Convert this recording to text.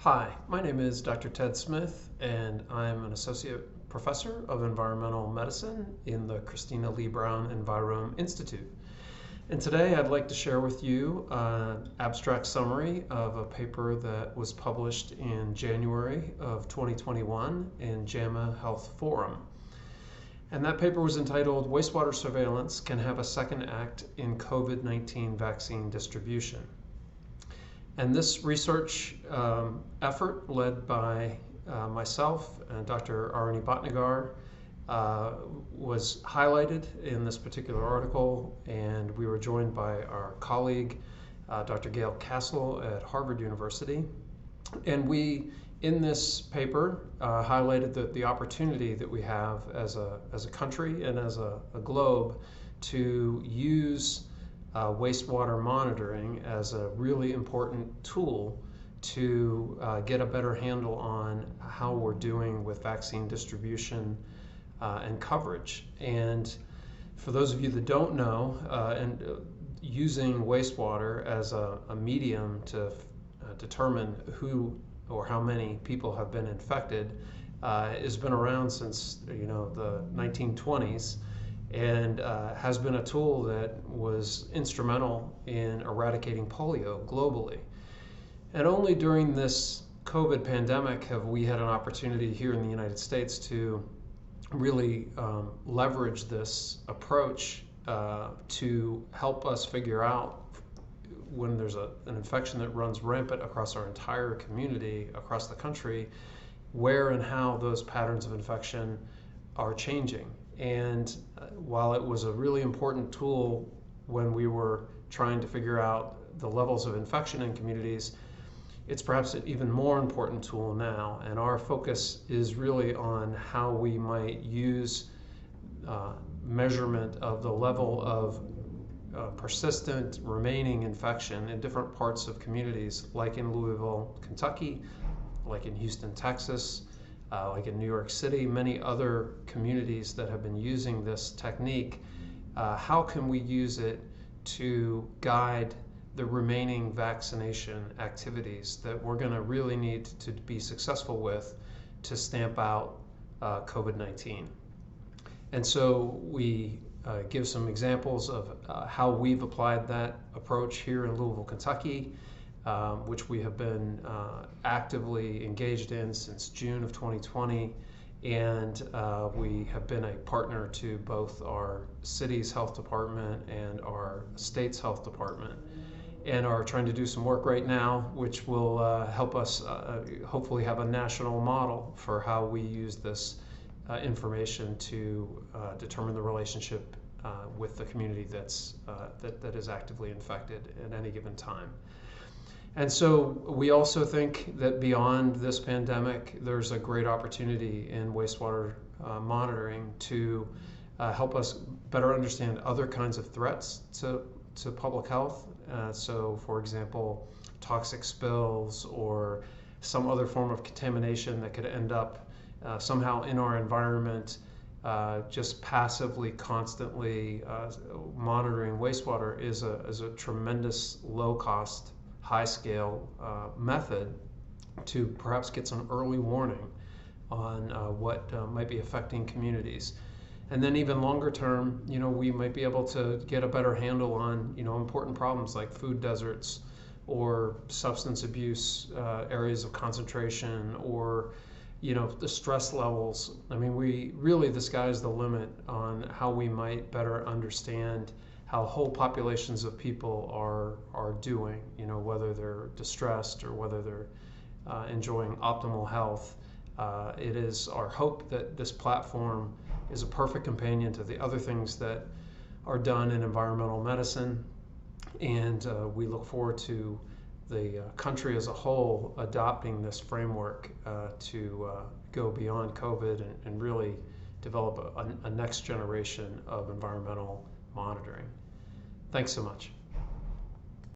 Hi, my name is Dr. Ted Smith, and I'm an associate professor of environmental medicine in the Christina Lee Brown Envirome Institute. And today I'd like to share with you an abstract summary of a paper that was published in January of 2021 in JAMA Health Forum. And that paper was entitled Wastewater Surveillance Can Have a Second Act in COVID-19 Vaccine Distribution. And this research effort, led by myself and Dr. Aruni Bhatnagar, was highlighted in this particular article, and we were joined by our colleague, Dr. Gail Castle at Harvard University. And we, in this paper, highlighted the opportunity that we have as a country and as a globe to use wastewater monitoring as a really important tool to get a better handle on how we're doing with vaccine distribution and coverage. And for those of you that don't know, using wastewater as a medium to determine who or how many people have been infected has been around since the 1920s. And has been a tool that was instrumental in eradicating polio globally. And only during this COVID pandemic have we had an opportunity here in the United States to really leverage this approach to help us figure out when there's an infection that runs rampant across our entire community, across the country, where and how those patterns of infection are changing. And while it was a really important tool when we were trying to figure out the levels of infection in communities, it's perhaps an even more important tool now. And our focus is really on how we might use measurement of the level of persistent remaining infection in different parts of communities, like in Louisville, Kentucky, like in Houston, Texas, like in New York City, many other communities that have been using this technique. How can we use it to guide the remaining vaccination activities that we're going to really need to be successful with to stamp out COVID-19? And so we give some examples of how we've applied that approach here in Louisville, Kentucky, which we have been actively engaged in since June of 2020. And we have been a partner to both our city's health department and our state's health department, and are trying to do some work right now, which will help us hopefully have a national model for how we use this information to determine the relationship with the community that is actively infected at any given time. And so we also think that beyond this pandemic, there's a great opportunity in wastewater monitoring to help us better understand other kinds of threats to public health. So for example, toxic spills or some other form of contamination that could end up somehow in our environment. Just passively, constantly monitoring wastewater is a tremendous low-cost, high-scale method to perhaps get some early warning on what might be affecting communities. And then even longer term, we might be able to get a better handle on important problems like food deserts or substance abuse areas of concentration, or the stress levels. I mean, the sky's the limit on how we might better understand how whole populations of people are doing, whether they're distressed or whether they're enjoying optimal health. It is our hope that this platform is a perfect companion to the other things that are done in environmental medicine, and we look forward to the country as a whole adopting this framework to go beyond COVID and really develop a next generation of environmental monitoring. Thanks so much.